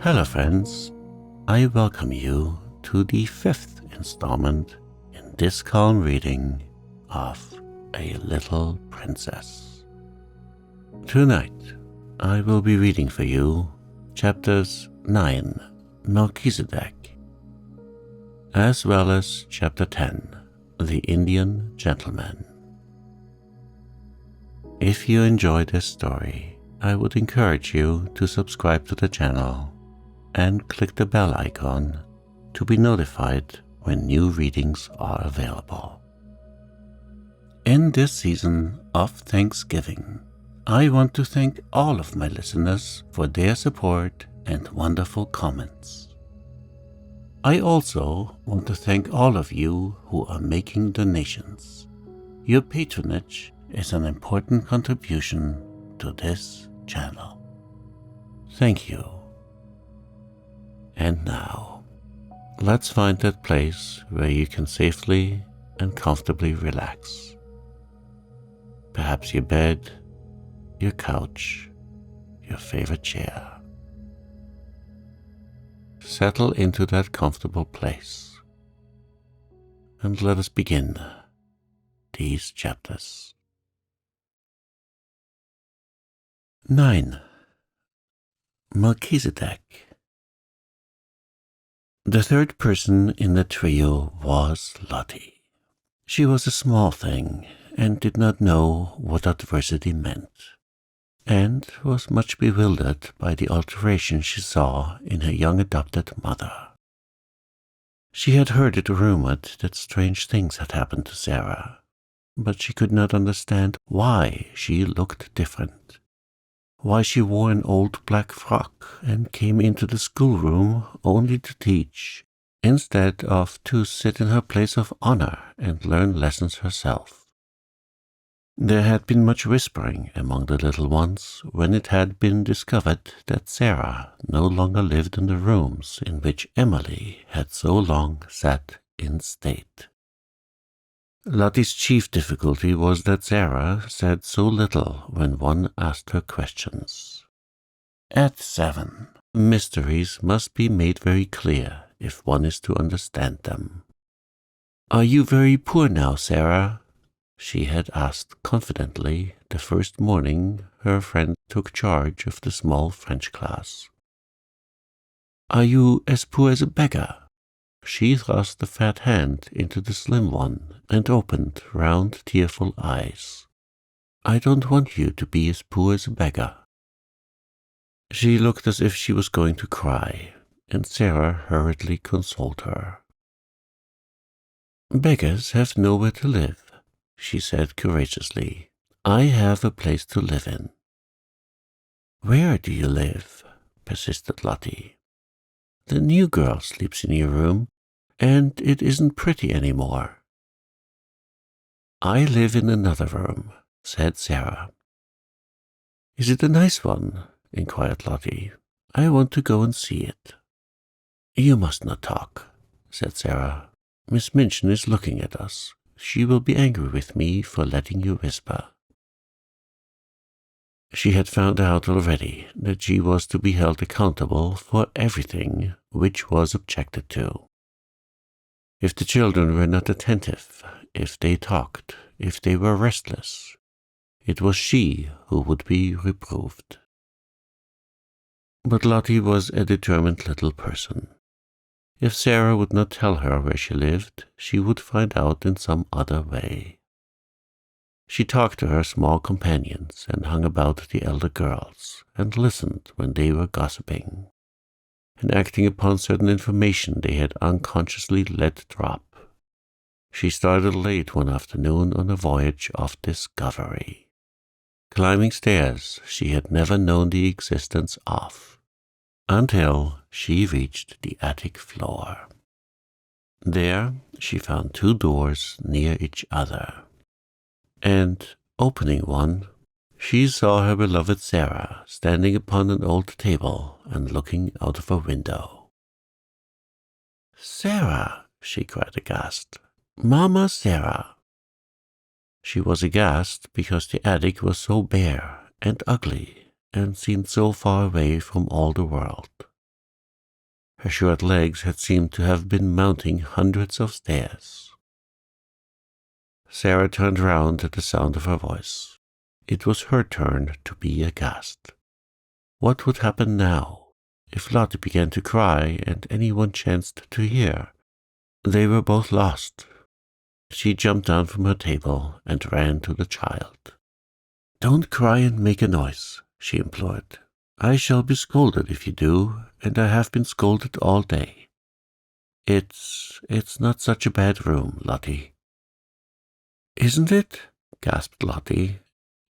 Hello friends, I welcome you to the 5th installment in this calm reading of A Little Princess. Tonight I will be reading for you chapters 9, Melchisedec, as well as chapter 10, The Indian Gentleman. If you enjoy this story, I would encourage you to subscribe to the channel and click the bell icon to be notified when new readings are available. In this season of Thanksgiving, I want to thank all of my listeners for their support and wonderful comments. I also want to thank all of you who are making donations. Your patronage is an important contribution to this channel. Thank you. And now, let's find that place where you can safely and comfortably relax. Perhaps your bed, your couch, your favorite chair. Settle into that comfortable place, and let us begin these chapters. 9. Melchisedec. The third person in the trio was Lottie. She was a small thing and did not know what adversity meant, and was much bewildered by the alteration she saw in her young adopted mother. She had heard it rumored that strange things had happened to Sarah, but she could not understand why she looked different. Why she wore an old black frock and came into the schoolroom only to teach, instead of to sit in her place of honor and learn lessons herself. There had been much whispering among the little ones when it had been discovered that Sarah no longer lived in the rooms in which Emily had so long sat in state. Lottie's chief difficulty was that Sarah said so little when one asked her questions. At 7, mysteries must be made very clear if one is to understand them. "Are you very poor now, Sarah?" she had asked confidently the first morning her friend took charge of the small French class. "Are you as poor as a beggar?" She thrust the fat hand into the slim one and opened round, tearful eyes. "I don't want you to be as poor as a beggar." She looked as if she was going to cry, and Sarah hurriedly consoled her. "Beggars have nowhere to live," she said courageously. "I have a place to live in." "Where do you live?" persisted Lottie. "The new girl sleeps in your room, and it isn't pretty any more." "I live in another room," said Sarah. "Is it a nice one?" inquired Lottie. "I want to go and see it." "You must not talk," said Sarah. "Miss Minchin is looking at us. She will be angry with me for letting you whisper." She had found out already that she was to be held accountable for everything which was objected to. If the children were not attentive, if they talked, if they were restless, it was she who would be reproved. But Lottie was a determined little person. If Sarah would not tell her where she lived, she would find out in some other way. She talked to her small companions and hung about the elder girls and listened when they were gossiping and acting upon certain information they had unconsciously let drop. She started late one afternoon on a voyage of discovery, climbing stairs she had never known the existence of, until she reached the attic floor. There she found 2 doors near each other, and, opening one, she saw her beloved Sarah standing upon an old table and looking out of a window. "Sarah!" she cried aghast. "Mama Sarah!" She was aghast because the attic was so bare and ugly and seemed so far away from all the world. Her short legs had seemed to have been mounting hundreds of stairs. Sarah turned round at the sound of her voice. It was her turn to be aghast. What would happen now if Lottie began to cry and anyone chanced to hear? They were both lost. She jumped down from her table and ran to the child. "Don't cry and make a noise," she implored. "I shall be scolded if you do, and I have been scolded all day. It's not such a bad room, Lottie." "Isn't it?" gasped Lottie,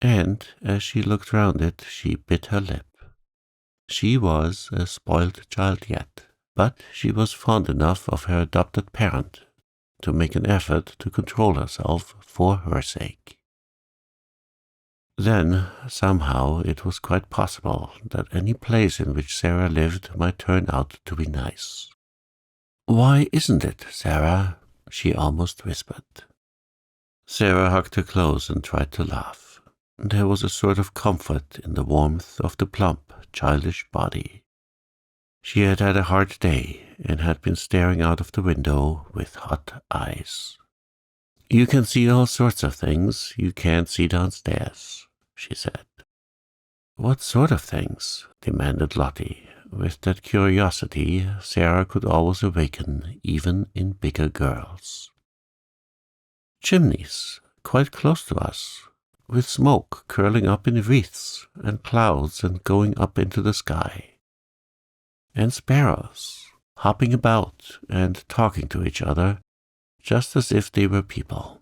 and as she looked round it, she bit her lip. She was a spoiled child yet, but she was fond enough of her adopted parent to make an effort to control herself for her sake. Then, somehow, it was quite possible that any place in which Sarah lived might turn out to be nice. "Why isn't it, Sarah?" she almost whispered. Sarah hugged her close and tried to laugh. There was a sort of comfort in the warmth of the plump, childish body. She had had a hard day and had been staring out of the window with hot eyes. "You can see all sorts of things you can't see downstairs," she said. "What sort of things?" demanded Lottie, with that curiosity Sarah could always awaken even in bigger girls. "Chimneys, quite close to us, with smoke curling up in wreaths and clouds and going up into the sky. And sparrows, hopping about and talking to each other, just as if they were people.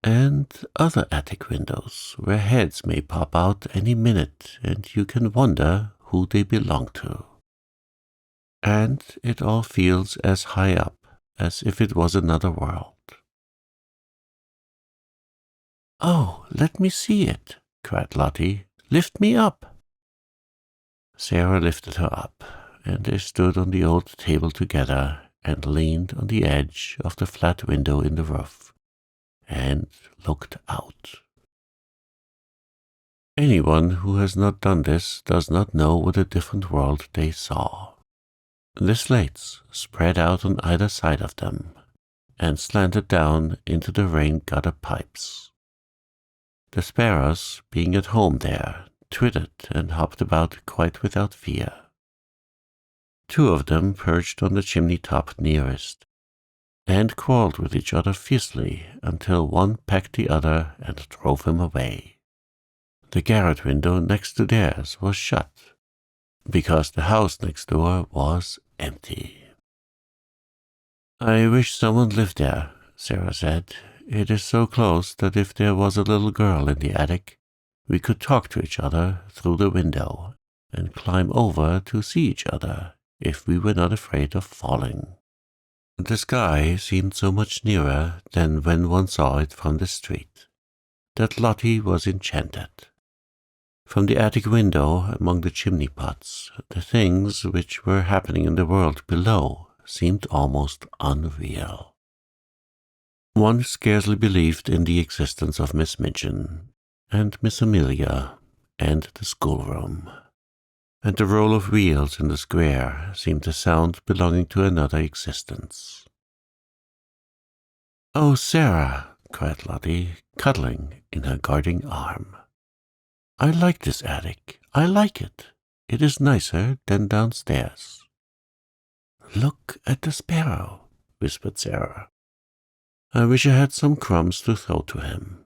And other attic windows, where heads may pop out any minute and you can wonder who they belong to. And it all feels as high up as if it was another world." "Oh, let me see it," cried Lottie. "Lift me up." Sarah lifted her up, and they stood on the old table together and leaned on the edge of the flat window in the roof and looked out. Anyone who has not done this does not know what a different world they saw. The slates spread out on either side of them and slanted down into the rain gutter pipes. The sparrows, being at home there, twittered and hopped about quite without fear. 2 of them perched on the chimney top nearest, and quarreled with each other fiercely until one pecked the other and drove him away. The garret window next to theirs was shut, because the house next door was empty. "I wish someone lived there," Sarah said. "It is so close that if there was a little girl in the attic, we could talk to each other through the window and climb over to see each other if we were not afraid of falling." The sky seemed so much nearer than when one saw it from the street that Lottie was enchanted. From the attic window among the chimney pots, the things which were happening in the world below seemed almost unreal. One scarcely believed in the existence of Miss Minchin, and Miss Amelia, and the schoolroom, and the roll of wheels in the square seemed a sound belonging to another existence. "Oh, Sarah," cried Lottie, cuddling in her guarding arm. "I like this attic. I like it. It is nicer than downstairs." "Look at the sparrow," whispered Sarah. "I wish I had some crumbs to throw to him."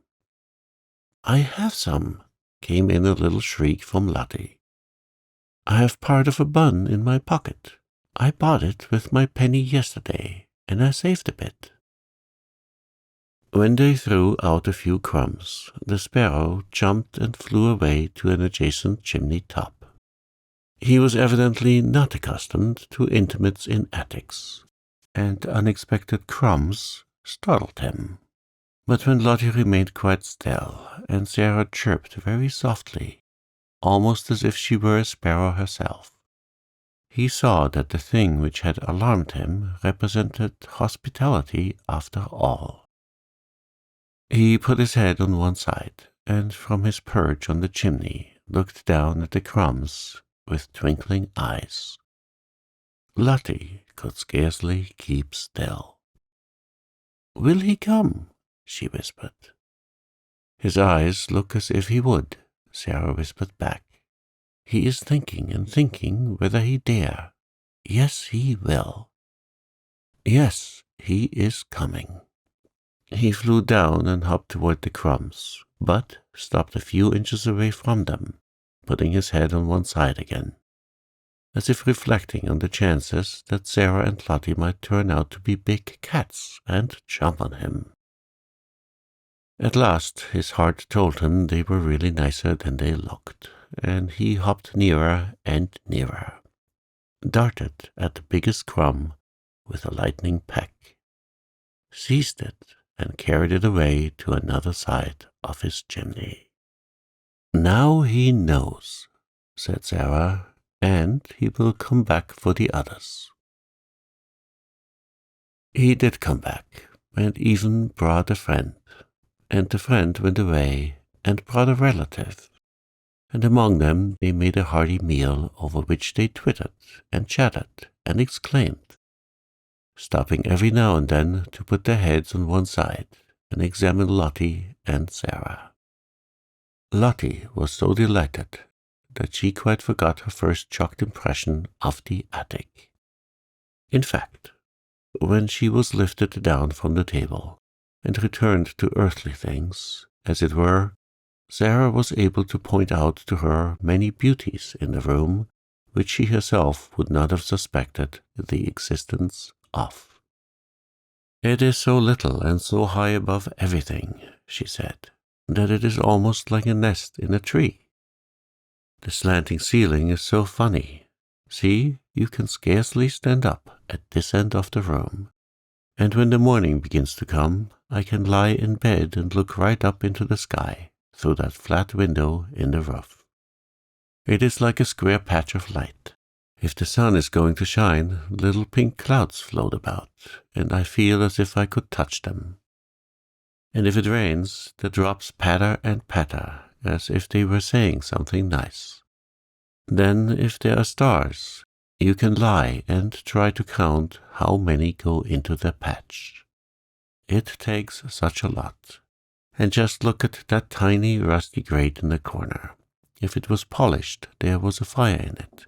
"I have some," came in a little shriek from Lottie. "I have part of a bun in my pocket. I bought it with my penny yesterday, and I saved a bit." When they threw out a few crumbs, the sparrow jumped and flew away to an adjacent chimney top. He was evidently not accustomed to intimates in attics, and unexpected crumbs startled him. But when Lottie remained quite still, and Sarah chirped very softly, almost as if she were a sparrow herself, he saw that the thing which had alarmed him represented hospitality after all. He put his head on one side, and from his perch on the chimney looked down at the crumbs with twinkling eyes. Lottie could scarcely keep still. "Will he come?" she whispered. "His eyes look as if he would," Sarah whispered back. "He is thinking and thinking whether he dare. Yes, he will. Yes, he is coming." He flew down and hopped toward the crumbs, but stopped a few inches away from them, putting his head on one side again, as if reflecting on the chances that Sarah and Lottie might turn out to be big cats and jump on him. At last his heart told him they were really nicer than they looked, and he hopped nearer and nearer, darted at the biggest crumb with a lightning peck, seized it, and carried it away to another side of his chimney. "Now he knows," said Sarah, "and he will come back for the others." He did come back, and even brought a friend, and the friend went away and brought a relative, and among them they made a hearty meal over which they twittered and chatted and exclaimed, stopping every now and then to put their heads on one side and examine Lottie and Sarah. Lottie was so delighted that she quite forgot her first shocked impression of the attic. In fact, when she was lifted down from the table and returned to earthly things, as it were, Sarah was able to point out to her many beauties in the room which she herself would not have suspected the existence of. "It is so little and so high above everything," she said, "that it is almost like a nest in a tree. The slanting ceiling is so funny. See, you can scarcely stand up at this end of the room, and when the morning begins to come, I can lie in bed and look right up into the sky through that flat window in the roof. It is like a square patch of light. If the sun is going to shine, little pink clouds float about, and I feel as if I could touch them. And if it rains, the drops patter and patter, as if they were saying something nice. Then, if there are stars, you can lie and try to count how many go into the patch. It takes such a lot. And just look at that tiny rusty grate in the corner. If it was polished, there was a fire in it.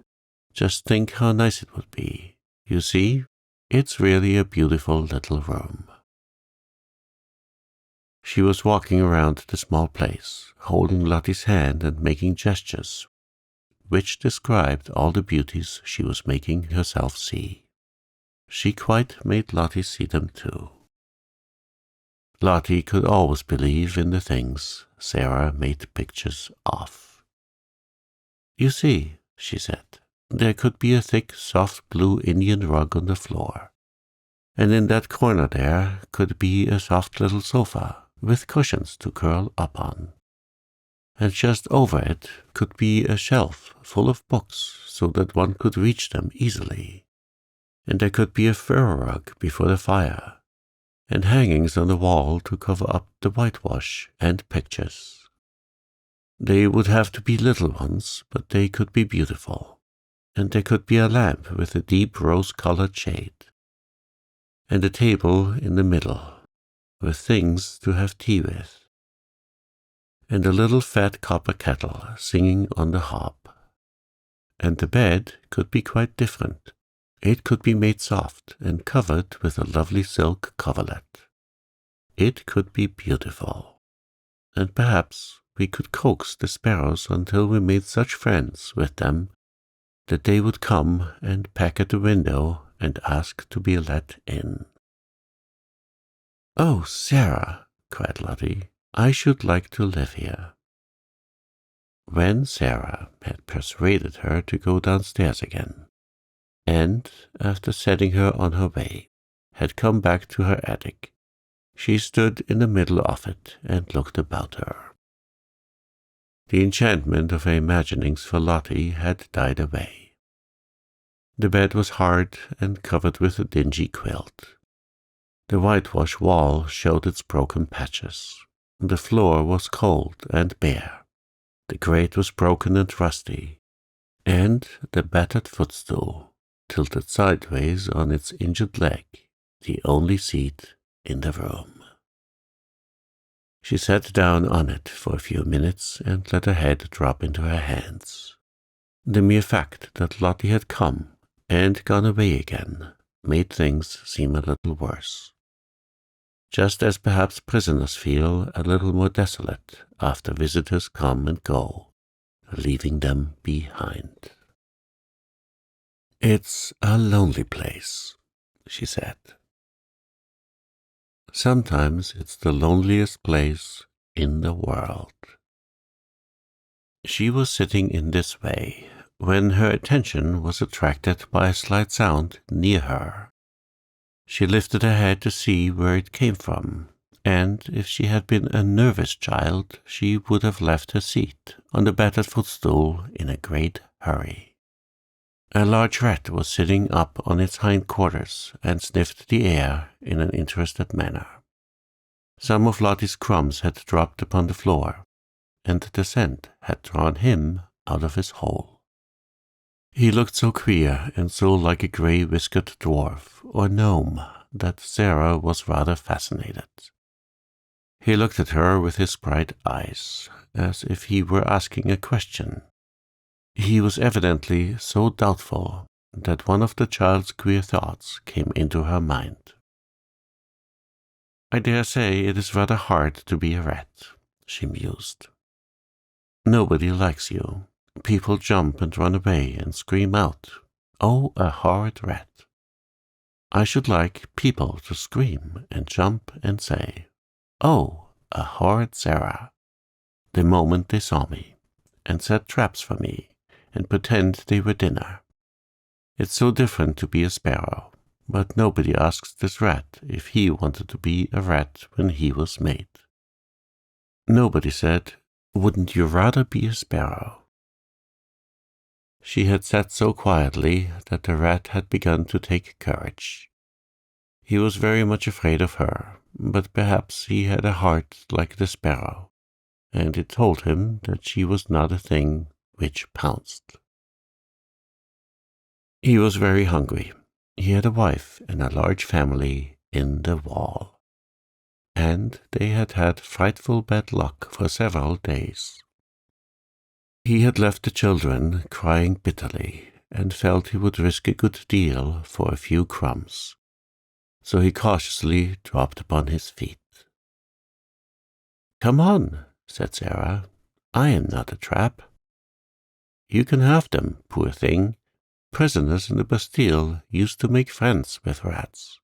Just think how nice it would be. You see, it's really a beautiful little room." She was walking around the small place, holding Lottie's hand and making gestures, which described all the beauties she was making herself see. She quite made Lottie see them too. Lottie could always believe in the things Sarah made pictures of. "You see," she said, "there could be a thick, soft blue Indian rug on the floor, and in that corner there could be a soft little sofa with cushions to curl up on. And just over it could be a shelf full of books so that one could reach them easily. And there could be a fur rug before the fire, and hangings on the wall to cover up the whitewash and pictures. They would have to be little ones, but they could be beautiful. And there could be a lamp with a deep rose-colored shade, and a table in the middle, with things to have tea with, and a little fat copper kettle singing on the hob. And the bed could be quite different. It could be made soft and covered with a lovely silk coverlet. It could be beautiful. And perhaps we could coax the sparrows until we made such friends with them that they would come and peck at the window and ask to be let in." "Oh, Sarah," cried Lottie, "I should like to live here." When Sarah had persuaded her to go downstairs again, and, after setting her on her way, had come back to her attic, she stood in the middle of it and looked about her. The enchantment of her imaginings for Lottie had died away. The bed was hard and covered with a dingy quilt. The whitewash wall showed its broken patches. The floor was cold and bare. The grate was broken and rusty, and the battered footstool tilted sideways on its injured leg, the only seat in the room. She sat down on it for a few minutes and let her head drop into her hands. The mere fact that Lottie had come and gone away again made things seem a little worse. Just as perhaps prisoners feel a little more desolate after visitors come and go, leaving them behind. "It's a lonely place," she said. "Sometimes it's the loneliest place in the world." She was sitting in this way when her attention was attracted by a slight sound near her. She lifted her head to see where it came from, and if she had been a nervous child, she would have left her seat on the battered footstool in a great hurry. A large rat was sitting up on its hind quarters and sniffed the air in an interested manner. Some of Lottie's crumbs had dropped upon the floor, and the scent had drawn him out of his hole. He looked so queer and so like a grey-whiskered dwarf or gnome that Sarah was rather fascinated. He looked at her with his bright eyes, as if he were asking a question. He was evidently so doubtful that one of the child's queer thoughts came into her mind. "I dare say it is rather hard to be a rat," she mused. "Nobody likes you. People jump and run away and scream out, 'Oh, a horrid rat!' I should like people to scream and jump and say, 'Oh, a horrid Sarah!' the moment they saw me, and set traps for me, and pretend they were dinner. It's so different to be a sparrow, but nobody asks this rat if he wanted to be a rat when he was made. Nobody said, 'Wouldn't you rather be a sparrow?'" She had sat so quietly that the rat had begun to take courage. He was very much afraid of her, but perhaps he had a heart like the sparrow, and it told him that she was not a thing which pounced. He was very hungry. He had a wife and a large family in the wall, and they had had frightful bad luck for several days. He had left the children crying bitterly and felt he would risk a good deal for a few crumbs, so he cautiously dropped upon his feet. "Come on," said Sarah. "I am not a trap." "You can have them, poor thing. Prisoners in the Bastille used to make friends with rats.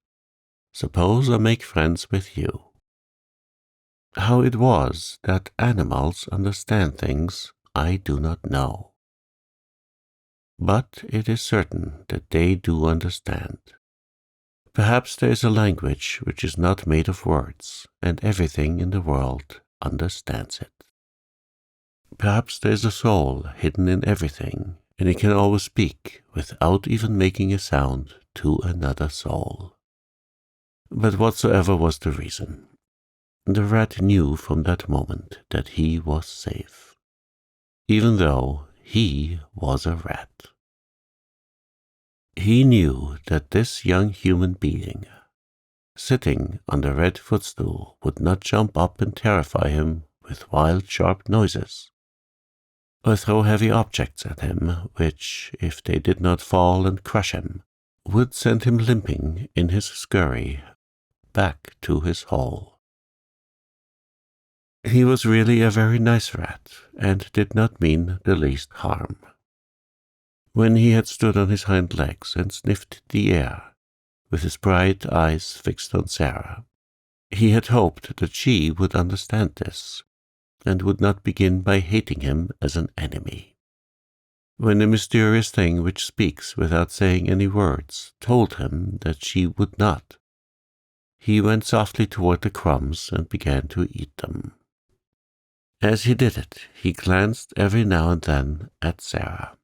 Suppose I make friends with you." How it was that animals understand things, I do not know. But it is certain that they do understand. Perhaps there is a language which is not made of words, and everything in the world understands it. Perhaps there is a soul hidden in everything, and it can always speak without even making a sound to another soul. But whatsoever was the reason, the rat knew from that moment that he was safe, even though he was a rat. He knew that this young human being, sitting on the red footstool, would not jump up and terrify him with wild, sharp noises, or throw heavy objects at him, which, if they did not fall and crush him, would send him limping in his scurry back to his hole. He was really a very nice rat, and did not mean the least harm. When he had stood on his hind legs and sniffed the air, with his bright eyes fixed on Sarah, he had hoped that she would understand this, and would not begin by hating him as an enemy. When the mysterious thing which speaks without saying any words told him that she would not, he went softly toward the crumbs and began to eat them. As he did it, he glanced every now and then at Sarah,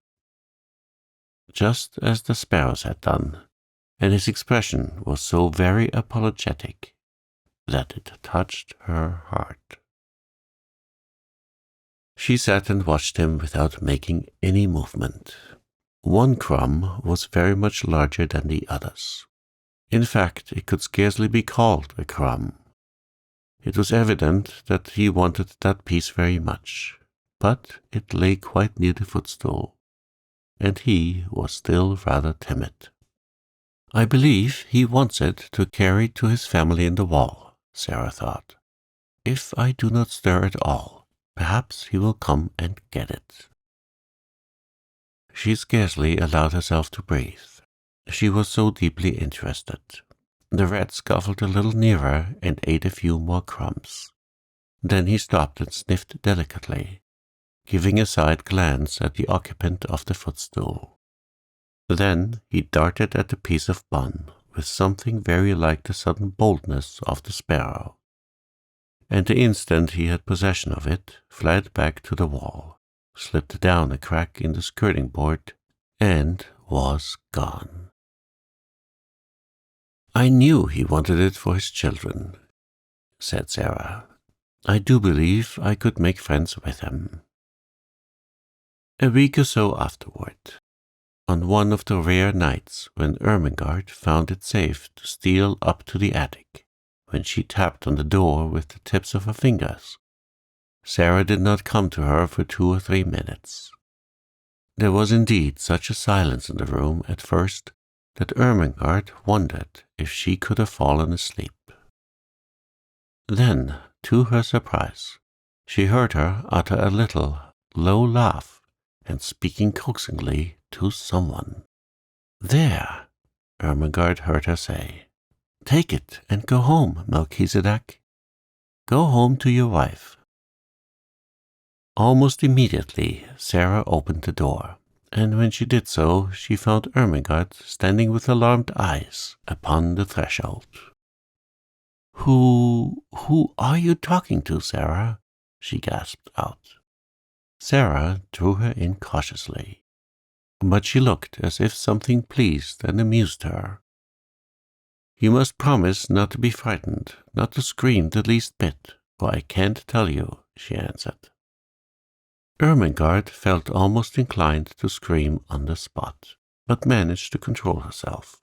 just as the sparrows had done, and his expression was so very apologetic that it touched her heart. She sat and watched him without making any movement. One crumb was very much larger than the others. In fact, it could scarcely be called a crumb. It was evident that he wanted that piece very much, but it lay quite near the footstool, and he was still rather timid. I believe he wants it to carry to his family in the wall, Sarah thought. If I do not stir at all, perhaps he will come and get it. She scarcely allowed herself to breathe. She was so deeply interested. The rat scuffled a little nearer and ate a few more crumbs. Then he stopped and sniffed delicately, giving a side glance at the occupant of the footstool. Then he darted at the piece of bun with something very like the sudden boldness of the sparrow, and the instant he had possession of it, fled back to the wall, slipped down a crack in the skirting board, and was gone. I knew he wanted it for his children, said Sarah. I do believe I could make friends with him. A week or so afterward, on one of the rare nights when Ermengarde found it safe to steal up to the attic, when she tapped on the door with the tips of her fingers, Sarah did not come to her for 2 or 3 minutes. There was indeed such a silence in the room at first that Ermengarde wondered if she could have fallen asleep. Then, to her surprise, she heard her utter a little, low laugh and speaking coaxingly to someone. "There," Ermengarde heard her say. "Take it and go home, Melchisedec. Go home to your wife." Almost immediately, Sarah opened the door, and when she did so, she found Ermengarde standing with alarmed eyes upon the threshold. Who are you talking to, Sarah?" she gasped out. Sarah drew her in cautiously, but she looked as if something pleased and amused her. "You must promise not to be frightened, not to scream the least bit, or I can't tell you," she answered. Ermengarde felt almost inclined to scream on the spot, but managed to control herself.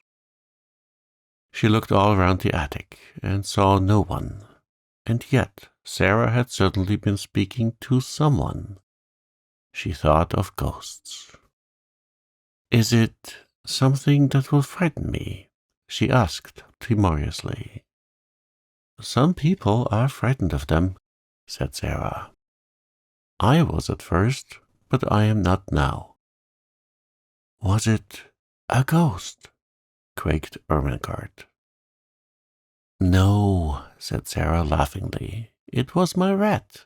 She looked all round the attic and saw no one, and yet Sarah had certainly been speaking to someone. She thought of ghosts. "Is it something that will frighten me?" she asked timorously. "Some people are frightened of them," said Sarah. "I was at first, but I am not now." "Was it a ghost?" quaked Ermengarde. "No," said Sarah laughingly. "It was my rat."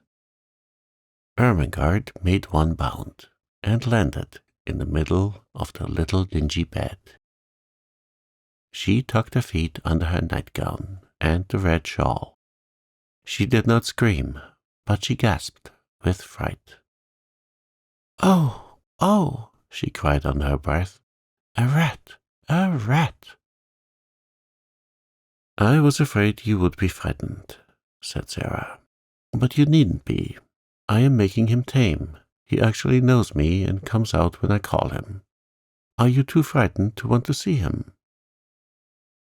Ermengarde made one bound and landed in the middle of the little dingy bed. She tucked her feet under her nightgown and the red shawl. She did not scream, but she gasped with fright. "Oh, oh!" she cried under her breath. "A rat! A rat!" "I was afraid you would be frightened," said Sarah. "But you needn't be. I am making him tame. He actually knows me and comes out when I call him. Are you too frightened to want to see him?"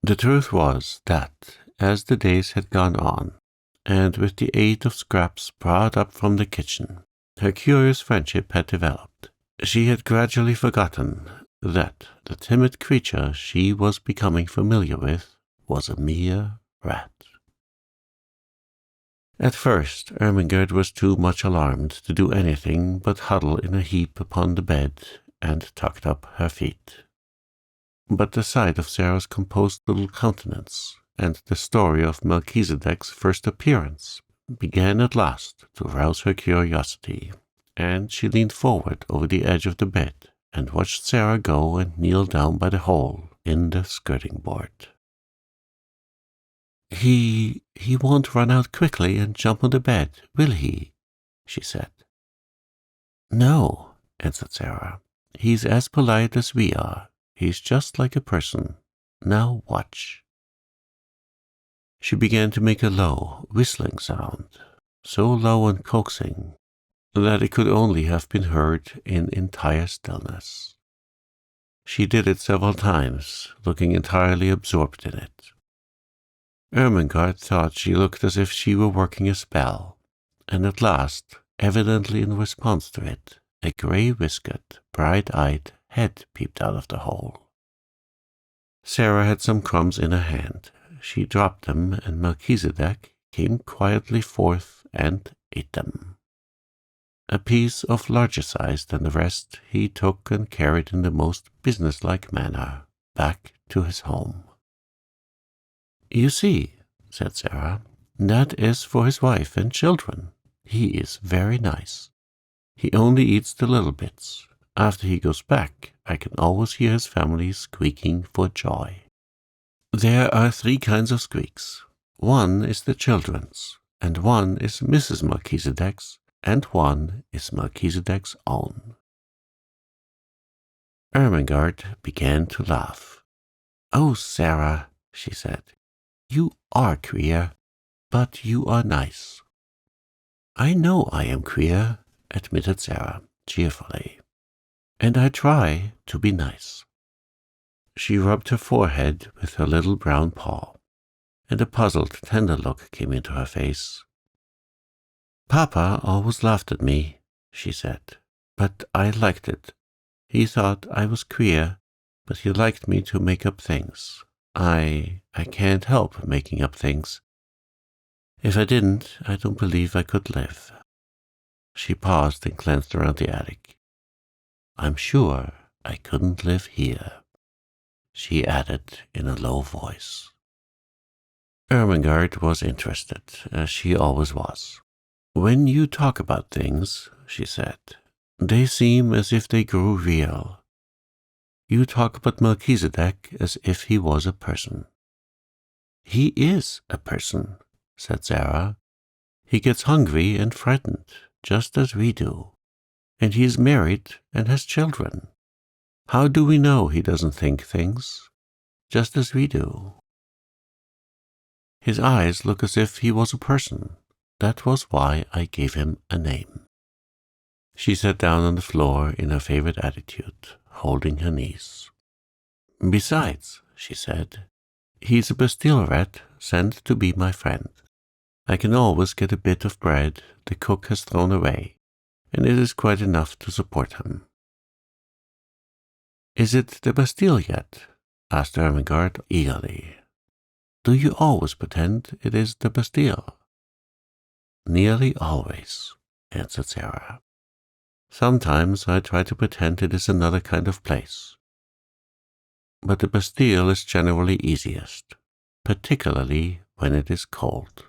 The truth was that, as the days had gone on, and with the aid of scraps brought up from the kitchen, her curious friendship had developed. She had gradually forgotten that the timid creature she was becoming familiar with was a mere rat. At first, Ermengarde was too much alarmed to do anything but huddle in a heap upon the bed and tucked up her feet. But the sight of Sarah's composed little countenance and the story of Melchisedec's first appearance began at last to rouse her curiosity, and she leaned forward over the edge of the bed and watched Sarah go and kneel down by the hole in the skirting board. He won't run out quickly and jump on the bed, will he?" she said. "No," answered Sarah. "He's as polite as we are. He's just like a person. Now watch." She began to make a low, whistling sound, so low and coaxing that it could only have been heard in entire stillness. She did it several times, looking entirely absorbed in it. Ermengarde thought she looked as if she were working a spell, and at last, evidently in response to it, a grey-whiskered, bright-eyed head peeped out of the hole. Sarah had some crumbs in her hand. She dropped them, and Melchisedec came quietly forth and ate them. A piece of larger size than the rest he took and carried in the most businesslike manner back to his home. "You see," said Sarah, "that is for his wife and children. He is very nice. He only eats the little bits. After he goes back, I can always hear his family squeaking for joy." There are 3 kinds of squeaks. One is the children's, and one is Mrs. Melchisedec's, and one is Melchisedec's own. Ermengarde began to laugh. "Oh, Sarah," she said, "you are queer, but you are nice." "I know I am queer," admitted Sarah cheerfully, "and I try to be nice." She rubbed her forehead with her little brown paw, and a puzzled, tender look came into her face. "Papa always laughed at me," she said, "but I liked it. He thought I was queer, but he liked me to make up things. I can't help making up things. If I didn't, I don't believe I could live." She paused and glanced around the attic. "I'm sure I couldn't live here," she added in a low voice. Ermengarde was interested, as she always was. "When you talk about things," she said, "they seem as if they grew real. You talk about Melchisedec as if he was a person." "He is a person," said Sarah. "He gets hungry and frightened, just as we do. And he is married and has children. How do we know he doesn't think things, just as we do? His eyes look as if he was a person. That was why I gave him a name." She sat down on the floor in her favorite attitude, holding her knees. "Besides," she said, "he's a Bastille rat sent to be my friend. I can always get a bit of bread the cook has thrown away, and it is quite enough to support him." "Is it the Bastille yet?" asked Ermengarde eagerly. "Do you always pretend it is the Bastille?" "Nearly always," answered Sarah. "Sometimes I try to pretend it is another kind of place. But the Bastille is generally easiest, particularly when it is cold."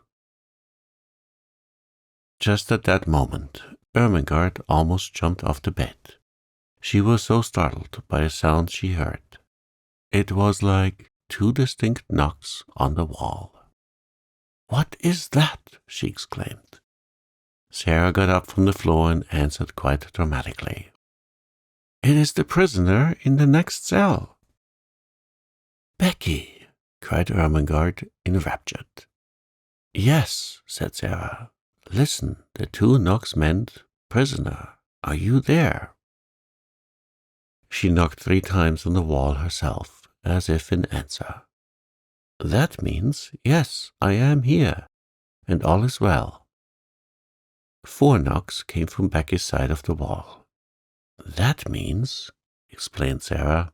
Just at that moment, Ermengarde almost jumped off the bed. She was so startled by a sound she heard. It was like 2 distinct knocks on the wall. "What is that?" she exclaimed. Sarah got up from the floor and answered quite dramatically. "It is the prisoner in the next cell." "Becky!" cried Ermengarde, enraptured. "Yes," said Sarah. "Listen, the 2 knocks meant prisoner. Are you there?" She knocked 3 times on the wall herself, as if in answer. "That means, yes, I am here, and all is well." 4 knocks came from Becky's side of the wall. "That means," explained Sarah,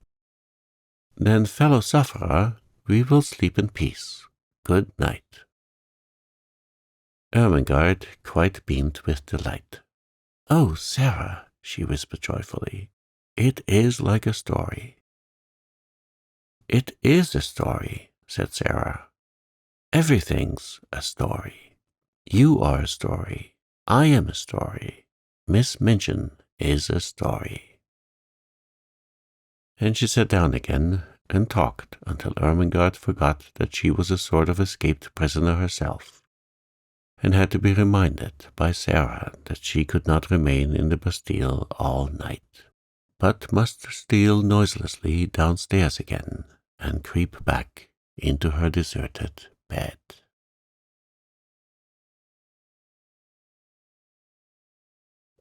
"then, fellow sufferer, we will sleep in peace. Good night." Ermengarde quite beamed with delight. "Oh, Sarah," she whispered joyfully, "it is like a story." "It is a story," said Sarah. "Everything's a story. You are a story. I am a story. Miss Minchin is a story." And she sat down again and talked until Ermengarde forgot that she was a sort of escaped prisoner herself, and had to be reminded by Sarah that she could not remain in the Bastille all night, but must steal noiselessly downstairs again and creep back into her deserted bed.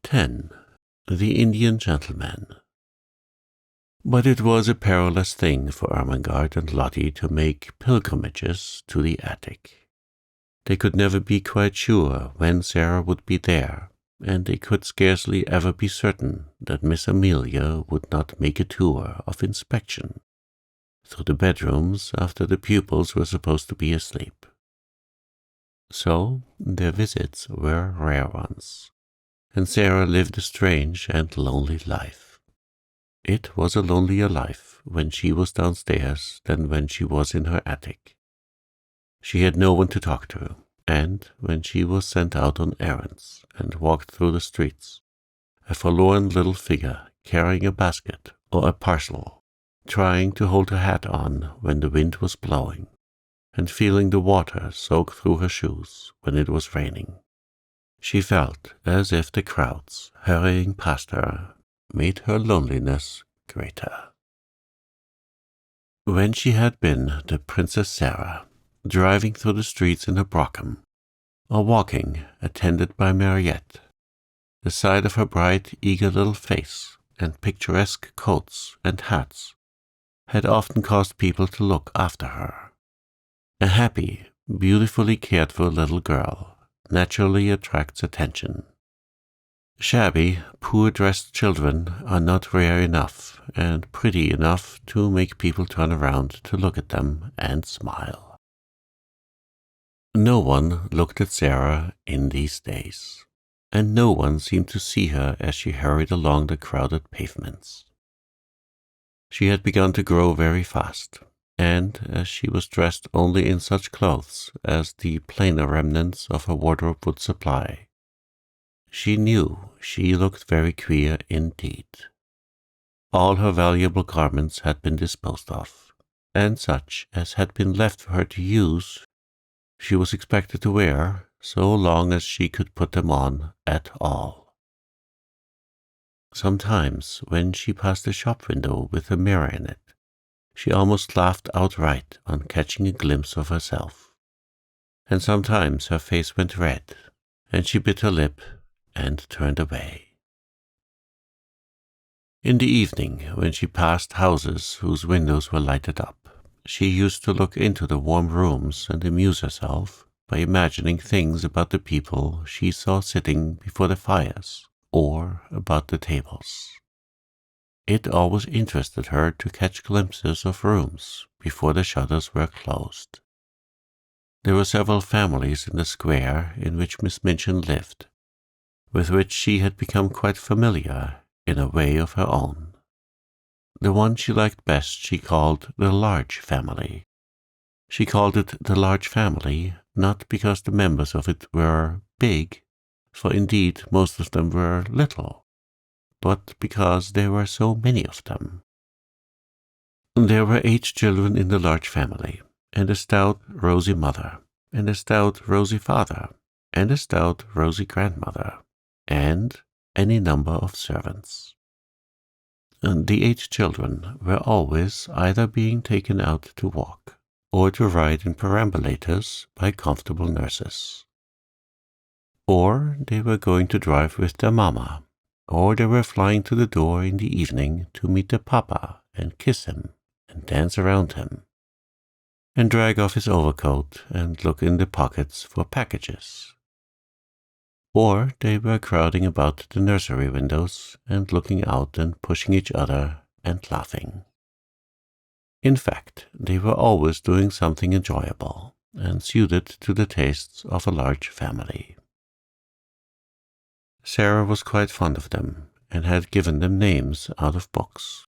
10. The Indian Gentleman. But it was a perilous thing for Ermengarde and Lottie to make pilgrimages to the attic. They could never be quite sure when Sarah would be there, and they could scarcely ever be certain that Miss Amelia would not make a tour of inspection through the bedrooms after the pupils were supposed to be asleep. So their visits were rare ones, and Sarah lived a strange and lonely life. It was a lonelier life when she was downstairs than when she was in her attic. She had no one to talk to, and when she was sent out on errands and walked through the streets, a forlorn little figure carrying a basket or a parcel, trying to hold her hat on when the wind was blowing, and feeling the water soak through her shoes when it was raining. She felt as if the crowds hurrying past her made her loneliness greater. When she had been the Princess Sarah, driving through the streets in her brougham, or walking attended by Mariette, the sight of her bright, eager little face and picturesque coats and hats had often caused people to look after her. A happy, beautifully cared-for little girl naturally attracts attention. Shabby, poor-dressed children are not rare enough and pretty enough to make people turn around to look at them and smile. No one looked at Sarah in these days, and no one seemed to see her as she hurried along the crowded pavements. She had begun to grow very fast, and as she was dressed only in such clothes as the plainer remnants of her wardrobe would supply, she knew she looked very queer indeed. All her valuable garments had been disposed of, and such as had been left for her to use she was expected to wear so long as she could put them on at all. Sometimes, when she passed a shop window with a mirror in it, she almost laughed outright on catching a glimpse of herself. And sometimes her face went red, and she bit her lip and turned away. In the evening, when she passed houses whose windows were lighted up, she used to look into the warm rooms and amuse herself by imagining things about the people she saw sitting before the fires or about the tables. It always interested her to catch glimpses of rooms before the shutters were closed. There were several families in the square in which Miss Minchin lived, with which she had become quite familiar in a way of her own. The one she liked best she called the large family. She called it the large family not because the members of it were big, for indeed most of them were little, but because there were so many of them. There were 8 children in the large family, and a stout, rosy mother, and a stout, rosy father, and a stout, rosy grandmother, and any number of servants. And the 8 children were always either being taken out to walk or to ride in perambulators by comfortable nurses. Or they were going to drive with their mamma, or they were flying to the door in the evening to meet their papa and kiss him and dance around him, and drag off his overcoat and look in the pockets for packages. Or they were crowding about the nursery windows and looking out and pushing each other and laughing. In fact, they were always doing something enjoyable and suited to the tastes of a large family. Sarah was quite fond of them and had given them names out of books,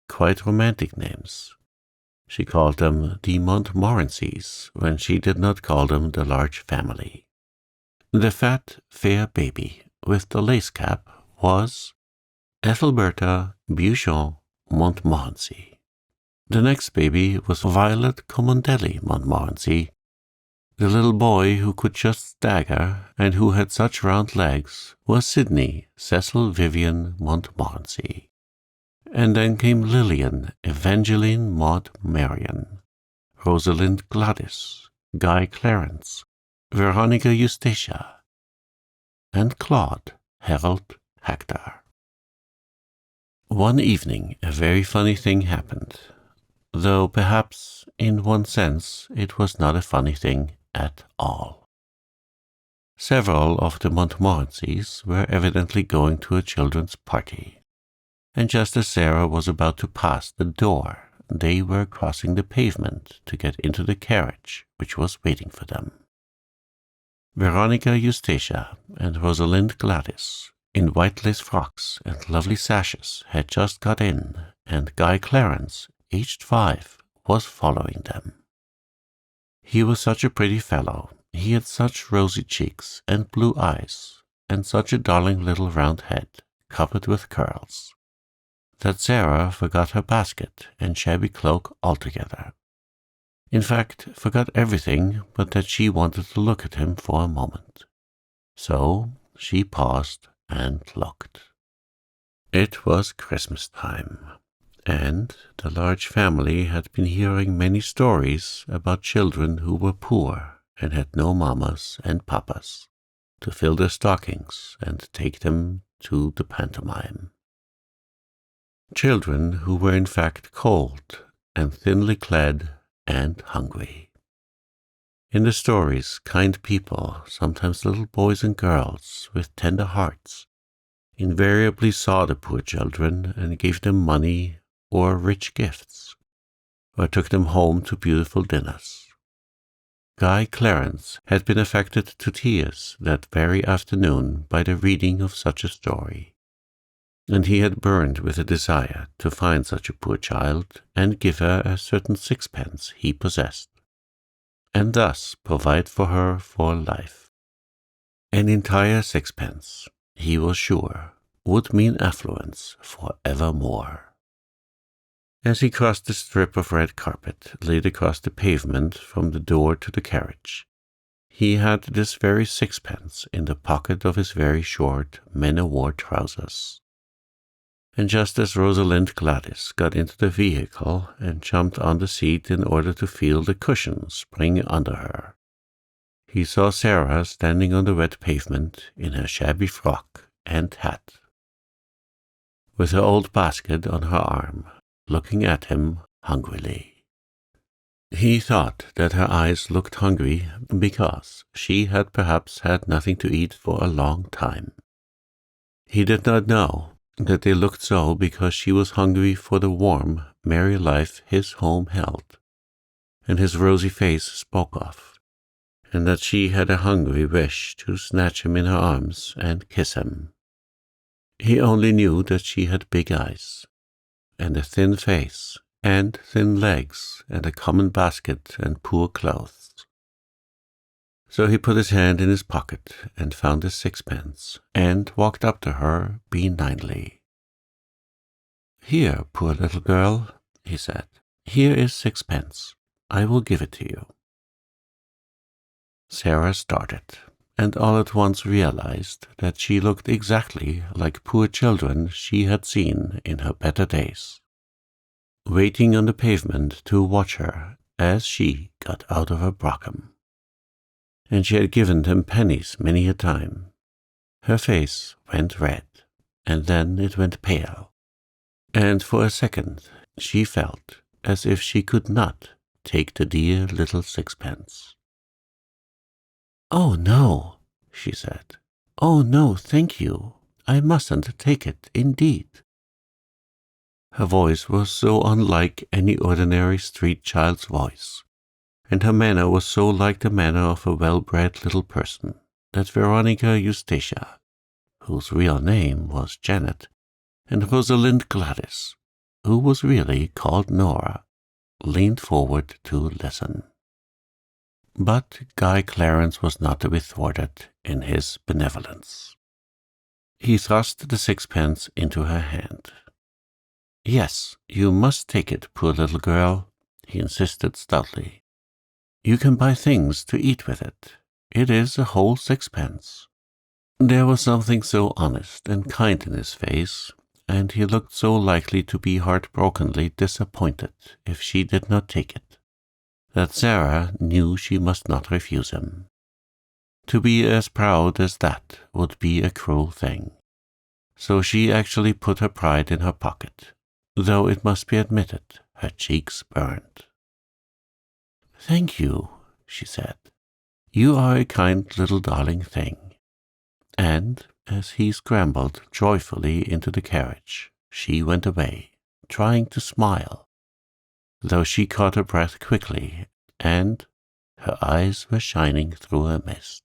quite romantic names. She called them the Montmorencys when she did not call them the large family. The fat, fair baby with the lace cap was Ethelberta Beauchamp Montmorency. The next baby was Violet Comondelli Montmorency. The little boy who could just stagger and who had such round legs was Sidney Cecil Vivian Montmorency. And then came Lillian Evangeline Maud Marian, Rosalind Gladys, Guy Clarence, Veronica Eustacia, and Claude Harold Hector. One evening a very funny thing happened, though perhaps in one sense it was not a funny thing at all. Several of the Montmorencys were evidently going to a children's party, and just as Sarah was about to pass the door, they were crossing the pavement to get into the carriage which was waiting for them. Veronica Eustacia and Rosalind Gladys, in white lace frocks and lovely sashes, had just got in, and Guy Clarence, aged 5, was following them. He was such a pretty fellow, he had such rosy cheeks and blue eyes, and such a darling little round head, covered with curls, that Sarah forgot her basket and shabby cloak altogether. In fact, forgot everything but that she wanted to look at him for a moment. So she paused and looked. It was Christmas time, and the large family had been hearing many stories about children who were poor and had no mammas and papas to fill their stockings and take them to the pantomime. Children who were in fact cold and thinly clad and hungry. In the stories, kind people, sometimes little boys and girls with tender hearts, invariably saw the poor children and gave them money or rich gifts, or took them home to beautiful dinners. Guy Clarence had been affected to tears that very afternoon by the reading of such a story, and he had burned with a desire to find such a poor child and give her a certain sixpence he possessed, and thus provide for her for life. An entire sixpence, he was sure, would mean affluence for evermore. As he crossed the strip of red carpet laid across the pavement from the door to the carriage, he had this very sixpence in the pocket of his very short men-o'-war trousers. And just as Rosalind Gladys got into the vehicle and jumped on the seat in order to feel the cushions spring under her, he saw Sarah standing on the wet pavement in her shabby frock and hat, with her old basket on her arm, looking at him hungrily. He thought that her eyes looked hungry because she had perhaps had nothing to eat for a long time. He did not know that they looked so because she was hungry for the warm, merry life his home held, and his rosy face spoke of, and that she had a hungry wish to snatch him in her arms and kiss him. He only knew that she had big eyes, and a thin face, and thin legs, and a common basket and poor clothes. So he put his hand in his pocket and found his sixpence, and walked up to her benignly. "Here, poor little girl," he said, "here is sixpence. I will give it to you." Sarah started, and all at once realized that she looked exactly like poor children she had seen in her better days, waiting on the pavement to watch her as she got out of her brougham. And she had given them pennies many a time. Her face went red, and then it went pale, and for a second she felt as if she could not take the dear little sixpence. "Oh, no," she said. "Oh, no, thank you. I mustn't take it, indeed." Her voice was so unlike any ordinary street child's voice, and her manner was so like the manner of a well-bred little person, that Veronica Eustacia, whose real name was Janet, and Rosalind Gladys, who was really called Nora, leaned forward to listen. But Guy Clarence was not to be thwarted in his benevolence. He thrust the sixpence into her hand. "Yes, you must take it, poor little girl," he insisted stoutly. "You can buy things to eat with it. It is a whole sixpence." There was something so honest and kind in his face, and he looked so likely to be heartbrokenly disappointed if she did not take it, that Sarah knew she must not refuse him. To be as proud as that would be a cruel thing. so she actually put her pride in her pocket, though it must be admitted her cheeks burned. "Thank you," she said. "You are a kind little darling thing." And as he scrambled joyfully into the carriage, she went away, trying to smile, though she caught her breath quickly, and her eyes were shining through a mist.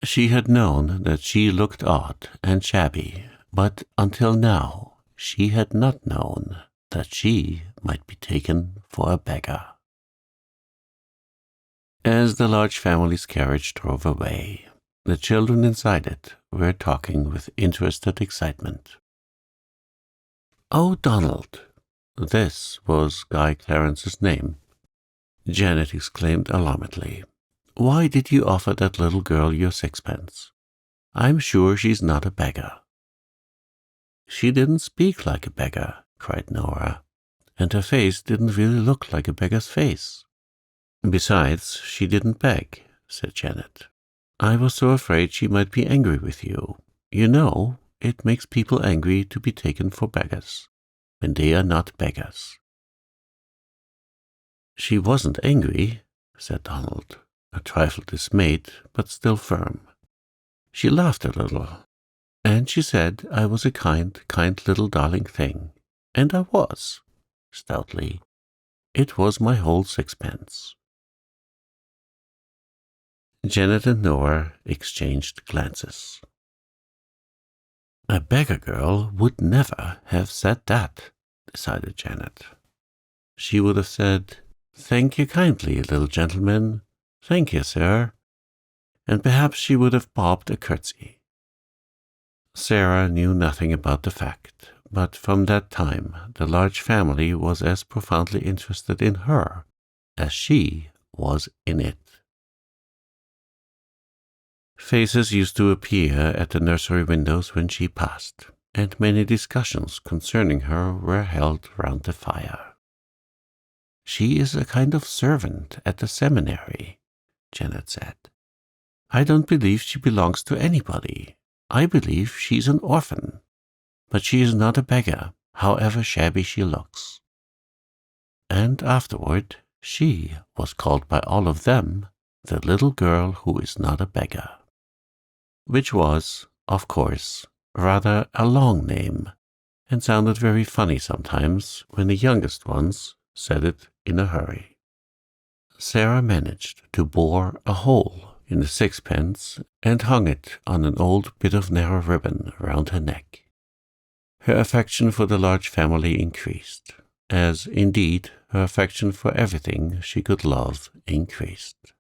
She had known that she looked odd and shabby, but until now she had not known that she might be taken for a beggar. As the large family's carriage drove away, the children inside it were talking with interested excitement. "Oh, Donald!" This was Guy Clarence's name. Janet exclaimed alarmedly. "Why did you offer that little girl your sixpence? I'm sure she's not a beggar." "She didn't speak like a beggar," cried Nora, "and her face didn't really look like a beggar's face." "Besides, she didn't beg," said Janet. "I was so afraid she might be angry with you. You know, it makes people angry to be taken for beggars, when they are not beggars." "She wasn't angry," said Donald, a trifle dismayed, but still firm. "She laughed a little, and she said I was a kind, kind little darling thing. And I was," stoutly. "It was my whole sixpence." Janet and Nora exchanged glances. "A beggar girl would never have said that," decided Janet. "She would have said, 'Thank you kindly, little gentleman. Thank you, sir.' And perhaps she would have bobbed a curtsy." Sarah knew nothing about the fact, but from that time the large family was as profoundly interested in her as she was in it. Faces used to appear at the nursery windows when she passed, and many discussions concerning her were held round the fire. "She is a kind of servant at the seminary," Janet said. "I don't believe she belongs to anybody. I believe she's an orphan. But she is not a beggar, however shabby she looks." And afterward she was called by all of them the little girl who is not a beggar, which was, of course, rather a long name, and sounded very funny sometimes when the youngest ones said it in a hurry. Sarah managed to bore a hole in the sixpence and hung it on an old bit of narrow ribbon round her neck. Her affection for the large family increased, as indeed her affection for everything she could love increased.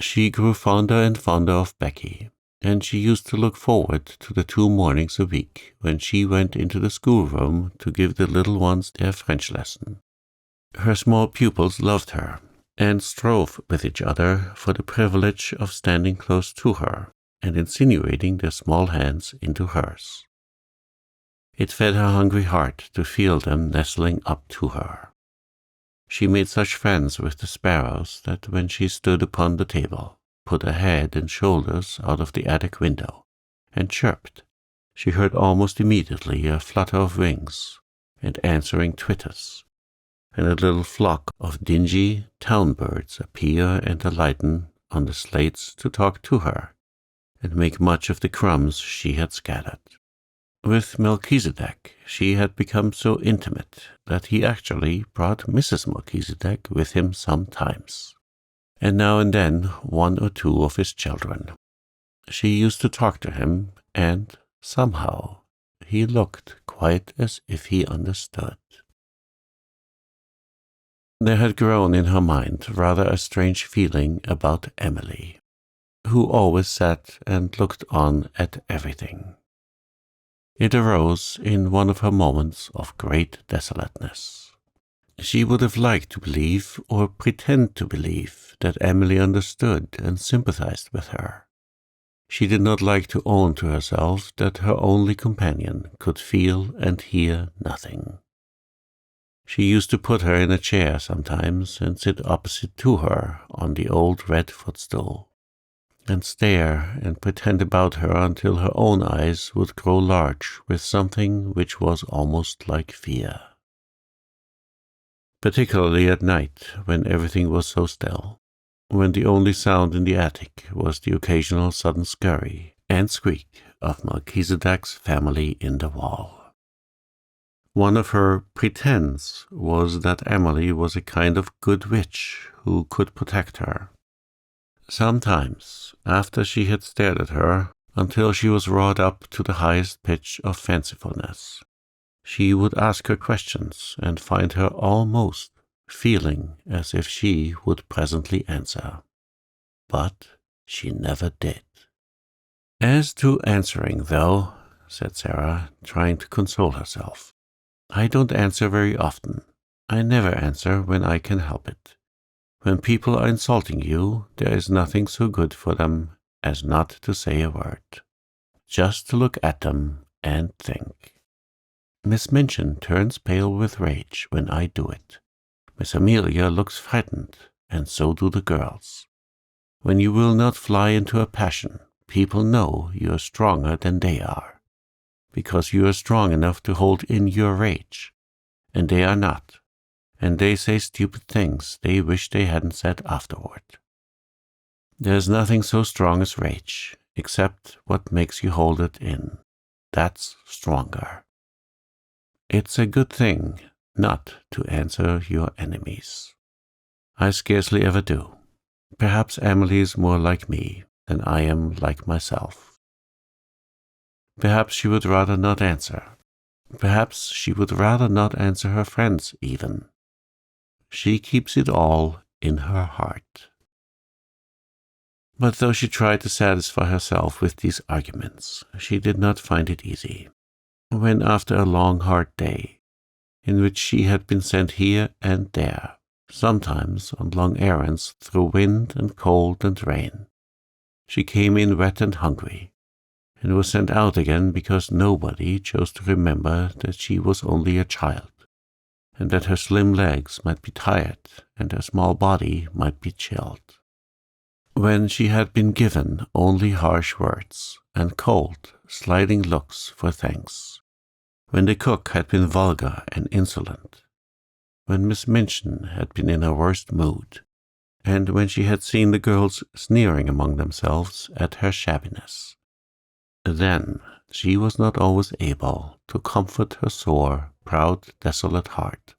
She grew fonder and fonder of Becky, and she used to look forward to the 2 mornings a week when she went into the schoolroom to give the little ones their French lesson. Her small pupils loved her, and strove with each other for the privilege of standing close to her and insinuating their small hands into hers. It fed her hungry heart to feel them nestling up to her. She made such friends with the sparrows that when she stood upon the table, put her head and shoulders out of the attic window, and chirped, she heard almost immediately a flutter of wings and answering twitters, and a little flock of dingy town birds appear and alighten on the slates to talk to her and make much of the crumbs she had scattered. With Melchisedec she had become so intimate that he actually brought Mrs. Melchisedec with him sometimes, and now and then 1 or 2 of his children. She used to talk to him, and somehow he looked quite as if he understood. There had grown in her mind rather a strange feeling about Emily, who always sat and looked on at everything. It arose in one of her moments of great desolateness. She would have liked to believe, or pretend to believe, that Emily understood and sympathized with her. She did not like to own to herself that her only companion could feel and hear nothing. She used to put her in a chair sometimes and sit opposite to her on the old red footstool, and stare and pretend about her until her own eyes would grow large with something which was almost like fear. Particularly at night, when everything was so still, when the only sound in the attic was the occasional sudden scurry and squeak of Melchisedec's family in the wall. One of her pretends was that Emily was a kind of good witch who could protect her. Sometimes, after she had stared at her until she was wrought up to the highest pitch of fancifulness, she would ask her questions and find her almost feeling as if she would presently answer. But she never did. "As to answering, though," said Sarah, trying to console herself, "I don't answer very often. I never answer when I can help it. When people are insulting you, there is nothing so good for them as not to say a word. Just to look at them and think. Miss Minchin turns pale with rage when I do it. Miss Amelia looks frightened, and so do the girls. When you will not fly into a passion, people know you are stronger than they are, because you are strong enough to hold in your rage, and they are not. And they say stupid things they wish they hadn't said afterward. There's nothing so strong as rage, except what makes you hold it in. That's stronger. It's a good thing not to answer your enemies. I scarcely ever do. Perhaps Emily is more like me than I am like myself. Perhaps she would rather not answer. Perhaps she would rather not answer her friends even. She keeps it all in her heart." But though she tried to satisfy herself with these arguments, she did not find it easy. When after a long hard day, in which she had been sent here and there, sometimes on long errands through wind and cold and rain, she came in wet and hungry, and was sent out again because nobody chose to remember that she was only a child, and that her slim legs might be tired and her small body might be chilled. When she had been given only harsh words and cold, sliding looks for thanks, when the cook had been vulgar and insolent, when Miss Minchin had been in her worst mood, and when she had seen the girls sneering among themselves at her shabbiness, then she was not always able to comfort her sore, proud, desolate heart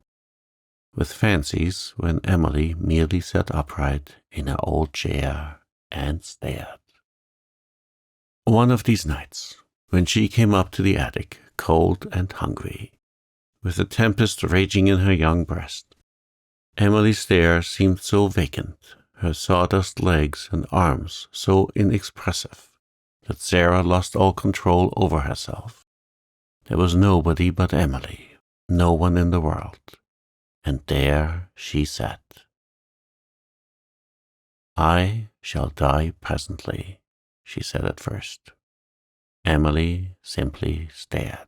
with fancies when Emily merely sat upright in her old chair and stared. One of these nights, when she came up to the attic, cold and hungry, with a tempest raging in her young breast, Emily's stare seemed so vacant, her sawdust legs and arms so inexpressive, that Sarah lost all control over herself. There was nobody but Emily, no one in the world, and there she sat. "I shall die presently," she said at first. Emily simply stared.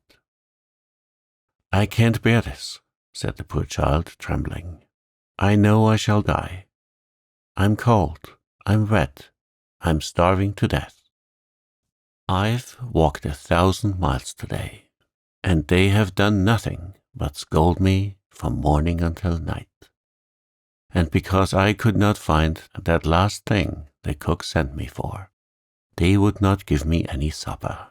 "I can't bear this," said the poor child, trembling. "I know I shall die. I'm cold, I'm wet, I'm starving to death. I've walked 1,000 miles today, and they have done nothing but scold me from morning until night. And because I could not find that last thing the cook sent me for, they would not give me any supper.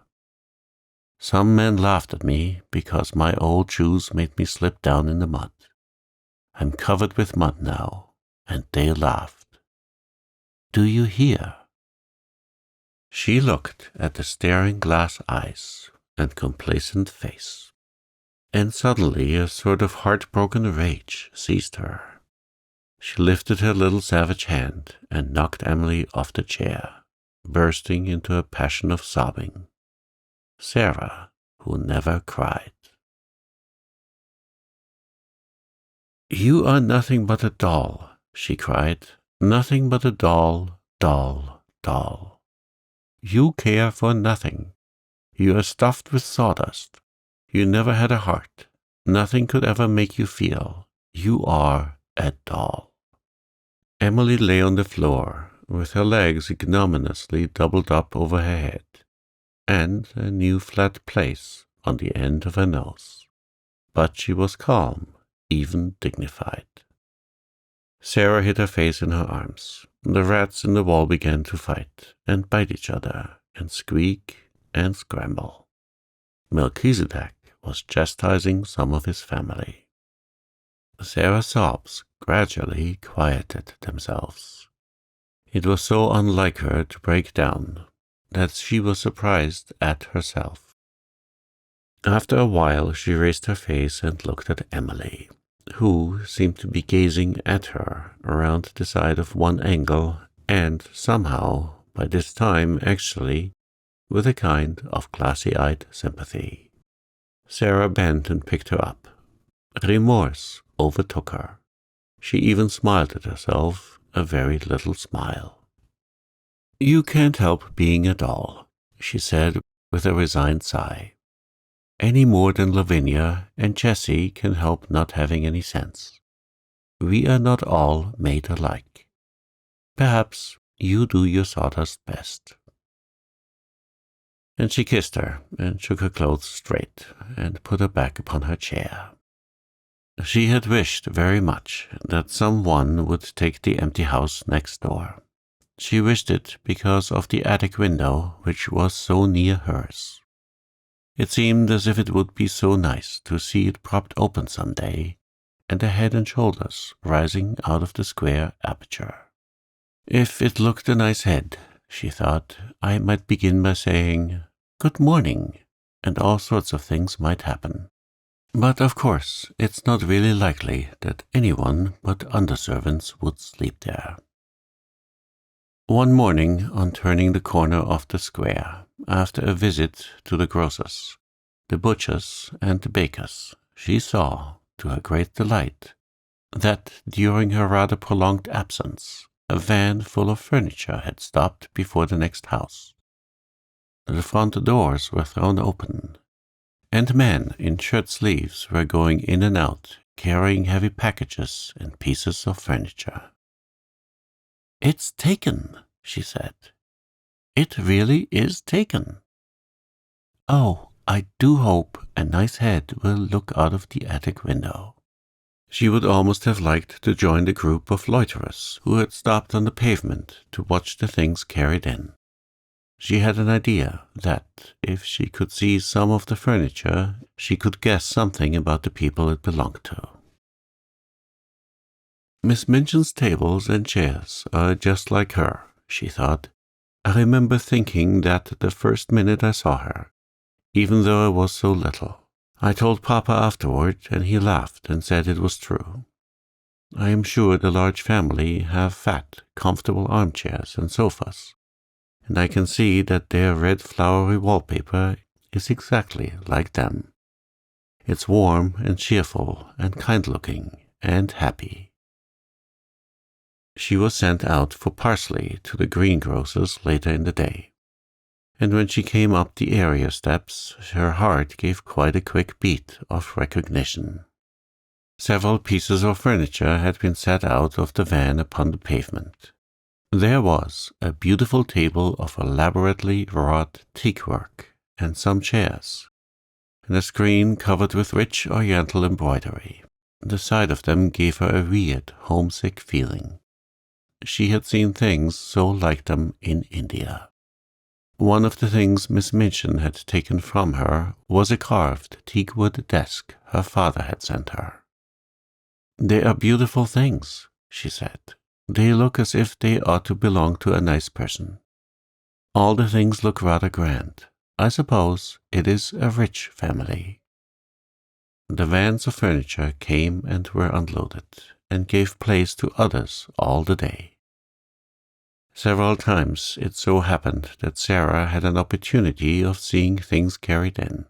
Some men laughed at me because my old shoes made me slip down in the mud. I'm covered with mud now, and they laughed. Do you hear?" She looked at the staring glass eyes and complacent face, and suddenly a sort of heartbroken rage seized her. She lifted her little savage hand and knocked Emily off the chair, bursting into a passion of sobbing. Sarah, who never cried. "You are nothing but a doll," she cried. "Nothing but a doll, doll, doll. You care for nothing. You are stuffed with sawdust. You never had a heart. Nothing could ever make you feel. You are a doll." Emily lay on the floor, with her legs ignominiously doubled up over her head, and a new flat place on the end of her nose. But she was calm, even dignified. Sarah hid her face in her arms. The rats in the wall began to fight and bite each other and squeak and scramble. Melchisedec was chastising some of his family. Sarah's sobs gradually quieted themselves. It was so unlike her to break down that she was surprised at herself. After a while she raised her face and looked at Emily, who seemed to be gazing at her around the side of one angle and somehow, by this time actually, with a kind of glassy-eyed sympathy. Sarah bent and picked her up. Remorse overtook her. She even smiled at herself, a very little smile. "You can't help being a doll," she said with a resigned sigh, "any more than Lavinia and Jessie can help not having any sense. We are not all made alike. Perhaps you do your sawdust best." And she kissed her and shook her clothes straight and put her back upon her chair. She had wished very much that someone would take the empty house next door. She wished it because of the attic window, which was so near hers. It seemed as if it would be so nice to see it propped open some day, and a head and shoulders rising out of the square aperture. If it looked a nice head, she thought, I might begin by saying, "Good morning," and all sorts of things might happen. But of course, it's not really likely that anyone but underservants would sleep there. One morning, on turning the corner of the square, after a visit to the grocer's, the butcher's, and the baker's, she saw, to her great delight, that during her rather prolonged absence, a van full of furniture had stopped before the next house. The front doors were thrown open, and men in shirt sleeves were going in and out, carrying heavy packages and pieces of furniture. "It's taken," she said. "It really is taken. Oh, I do hope a nice head will look out of the attic window." She would almost have liked to join the group of loiterers who had stopped on the pavement to watch the things carried in. She had an idea that, if she could see some of the furniture, she could guess something about the people it belonged to. "Miss Minchin's tables and chairs are just like her," she thought. "I remember thinking that the first minute I saw her, even though I was so little. I told Papa afterward, and he laughed and said it was true. I am sure the large family have fat, comfortable armchairs and sofas, and I can see that their red flowery wallpaper is exactly like them. It's warm and cheerful and kind-looking and happy." She was sent out for parsley to the greengrocer's later in the day, and when she came up the area steps, her heart gave quite a quick beat of recognition. Several pieces of furniture had been set out of the van upon the pavement. There was a beautiful table of elaborately wrought teak work and some chairs, and a screen covered with rich oriental embroidery. The sight of them gave her a weird, homesick feeling. She had seen things so like them in India. One of the things Miss Minchin had taken from her was a carved teakwood desk her father had sent her. "They are beautiful things," she said. "They look as if they ought to belong to a nice person. All the things look rather grand. I suppose it is a rich family." The vans of furniture came and were unloaded, and gave place to others all the day. Several times it so happened that Sarah had an opportunity of seeing things carried in.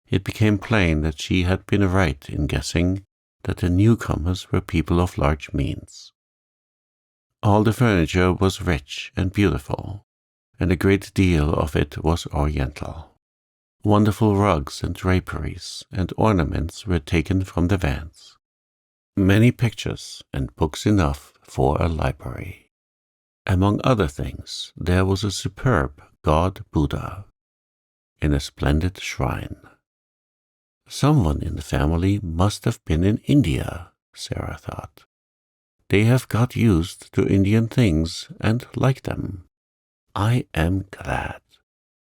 It became plain that she had been right in guessing that the newcomers were people of large means. All the furniture was rich and beautiful, and a great deal of it was oriental. Wonderful rugs and draperies and ornaments were taken from the vans. Many pictures and books enough for a library. Among other things, there was a superb god Buddha in a splendid shrine. Someone in the family must have been in India, Sarah thought. They have got used to Indian things and like them. I am glad.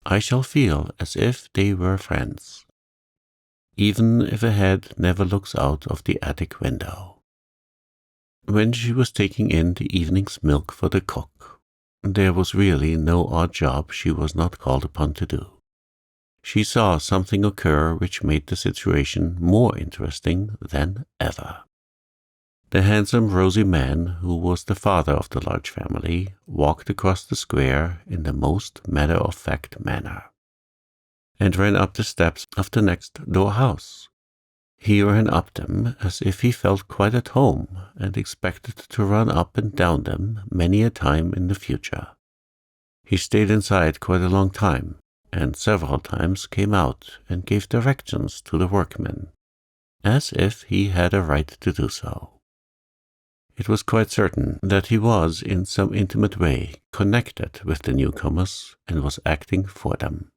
I shall feel as if they were friends, even if a head never looks out of the attic window. When she was taking in the evening's milk for the cook, there was really no odd job she was not called upon to do. She saw something occur which made the situation more interesting than ever. The handsome rosy man, who was the father of the large family, walked across the square in the most matter-of-fact manner, and ran up the steps of the next-door house. He ran up them as if he felt quite at home and expected to run up and down them many a time in the future. He stayed inside quite a long time, and several times came out and gave directions to the workmen, as if he had a right to do so. It was quite certain that he was in some intimate way connected with the newcomers and was acting for them.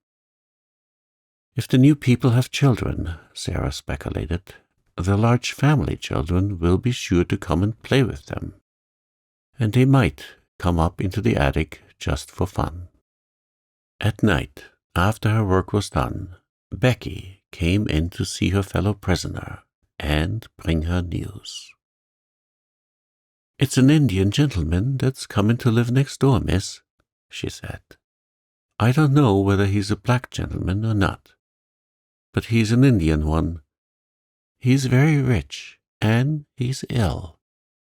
If the new people have children, Sarah speculated, the large family children will be sure to come and play with them, and they might come up into the attic just for fun. At night, after her work was done, Becky came in to see her fellow prisoner and bring her news. "It's an Indian gentleman that's coming to live next door, miss," she said. "I don't know whether he's a black gentleman or not, but he's an Indian one. He's very rich, and he's ill,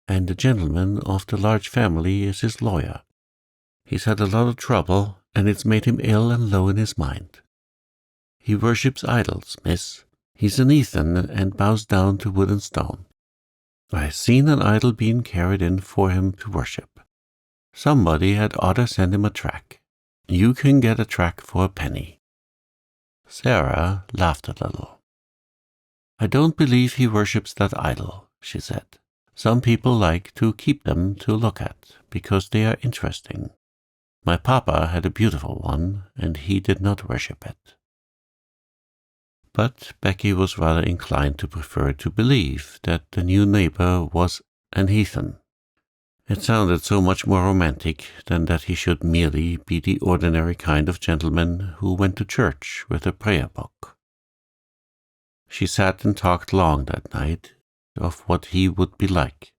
and the gentleman of the large family is his lawyer. He's had a lot of trouble, and it's made him ill and low in his mind. He worships idols, miss. He's an heathen and bows down to wood and stone. I've seen an idol being carried in for him to worship. Somebody had oughter send him a track. You can get a track for a penny." Sarah laughed a little. "I don't believe he worships that idol," she said. "Some people like to keep them to look at, because they are interesting. My papa had a beautiful one, and he did not worship it." But Becky was rather inclined to prefer to believe that the new neighbor was an heathen. It sounded so much more romantic than that he should merely be the ordinary kind of gentleman who went to church with a prayer book. She sat and talked long that night of what he would be like,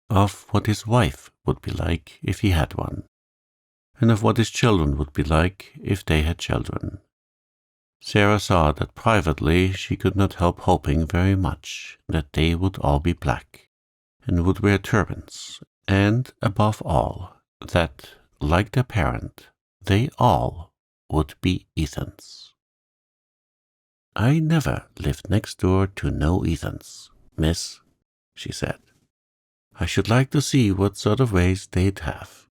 of what his wife would be like if he had one, and of what his children would be like if they had children. Sarah saw that privately she could not help hoping very much that they would all be black, and would wear turbans, and, above all, that, like their parent, they all would be heathens. "I never lived next door to no heathens, miss," she said. "I should like to see what sort of ways they'd have."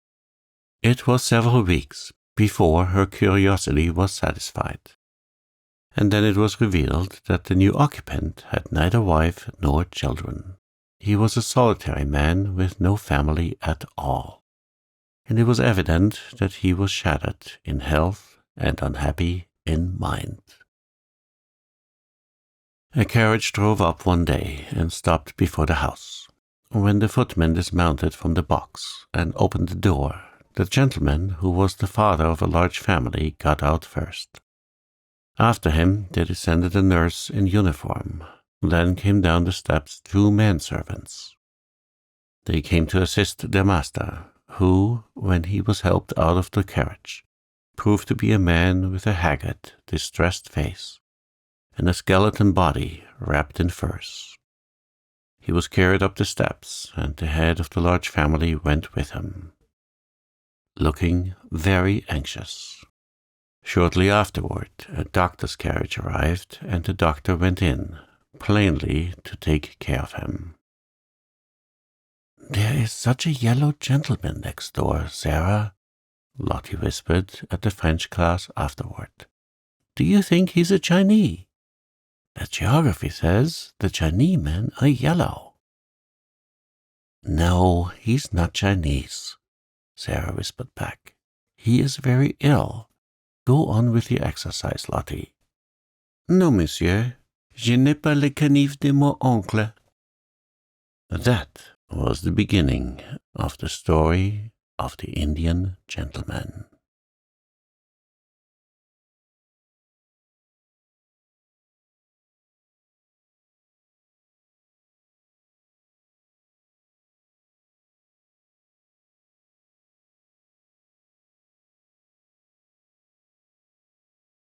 It was several weeks before her curiosity was satisfied, and then it was revealed that the new occupant had neither wife nor children. He was a solitary man with no family at all, and it was evident that he was shattered in health and unhappy in mind. A carriage drove up one day and stopped before the house. When the footman dismounted from the box and opened the door, the gentleman, who was the father of a large family, got out first. After him there descended a nurse in uniform. Then came down the steps 2 manservants. They came to assist their master, who, when he was helped out of the carriage, proved to be a man with a haggard, distressed face, and a skeleton body wrapped in furs. He was carried up the steps, and the head of the large family went with him, looking very anxious. Shortly afterward, a doctor's carriage arrived, and the doctor went in, plainly to take care of him. "There is such a yellow gentleman next door, Sarah," Lottie whispered at the French class afterward. "Do you think he's a Chinese? The geography says the Chinese men are yellow." "No, he's not Chinese," Sarah whispered back. He is very ill. Go on with your exercise, Lottie. No, monsieur. Je n'ai pas le canif de mon oncle. That was the beginning of the story of the Indian gentleman.